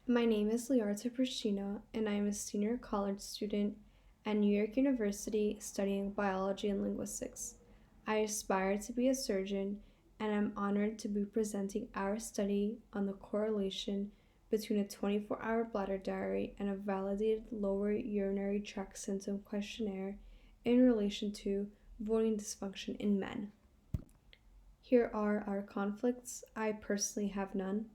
My name is Prishtina, and I am a senior college student at New York University studying biology and linguistics. I aspire to be a surgeon, and I'm honored to be presenting our study on the correlation between a 24-hour bladder diary and a validated lower urinary tract symptom questionnaire in relation to voiding dysfunction in men. Here are our conflicts. I personally have none.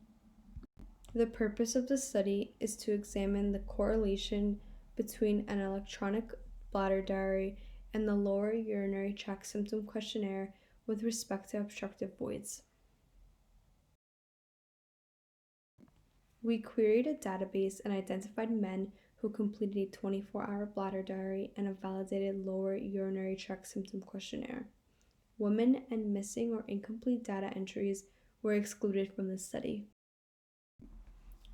The purpose of the study is to examine the correlation between an electronic bladder diary and the lower urinary tract symptom questionnaire with respect to obstructive voids. We queried a database and identified men who completed a 24-hour bladder diary and a validated lower urinary tract symptom questionnaire. Women and missing or incomplete data entries were excluded from the study.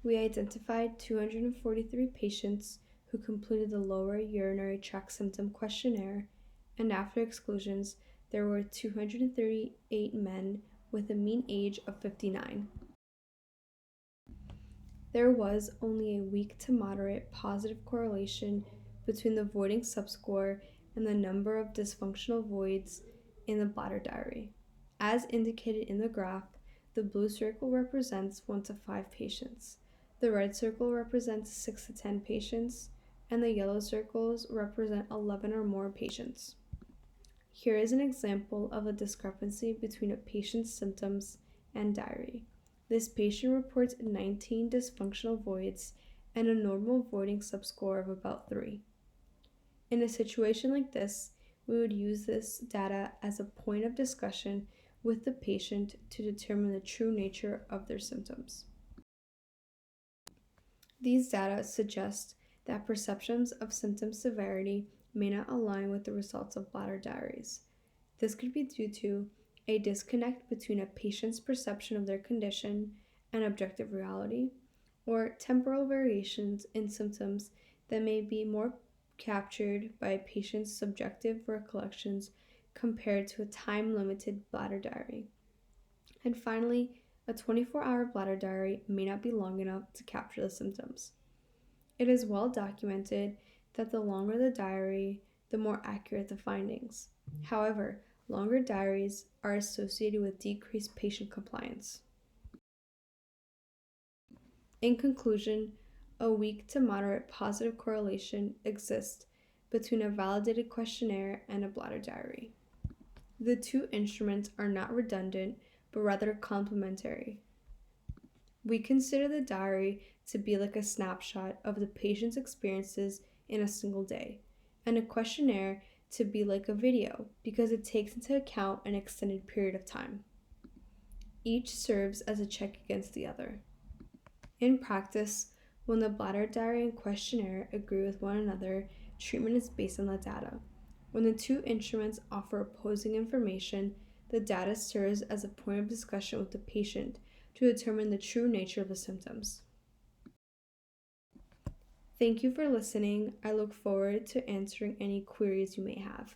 We identified 243 patients who completed the lower urinary tract symptom questionnaire, and after exclusions, there were 238 men with a mean age of 59. There was only a weak to moderate positive correlation between the voiding subscore and the number of dysfunctional voids in the bladder diary. As indicated in the graph, the blue circle represents 1 to 5 patients. The red circle represents 6 to 10 patients, and the yellow circles represent 11 or more patients. Here is an example of a discrepancy between a patient's symptoms and diary. This patient reports 19 dysfunctional voids and a normal voiding subscore of about 3. In a situation like this, we would use this data as a point of discussion with the patient to determine the true nature of their symptoms. These data suggest that perceptions of symptom severity may not align with the results of bladder diaries. This could be due to a disconnect between a patient's perception of their condition and objective reality, or temporal variations in symptoms that may be more captured by a patient's subjective recollections compared to a time-limited bladder diary. And finally, a 24-hour bladder diary may not be long enough to capture the symptoms. It is well documented that the longer the diary, the more accurate the findings. However, longer diaries are associated with decreased patient compliance. In conclusion, a weak to moderate positive correlation exists between a validated questionnaire and a bladder diary. The two instruments are not redundant, but rather complementary. We consider the diary to be like a snapshot of the patient's experiences in a single day, and a questionnaire to be like a video because it takes into account an extended period of time. Each serves as a check against the other. In practice, when the bladder diary and questionnaire agree with one another, treatment is based on the data. When the two instruments offer opposing information, the data serves as a point of discussion with the patient to determine the true nature of the symptoms. Thank you for listening. I look forward to answering any queries you may have.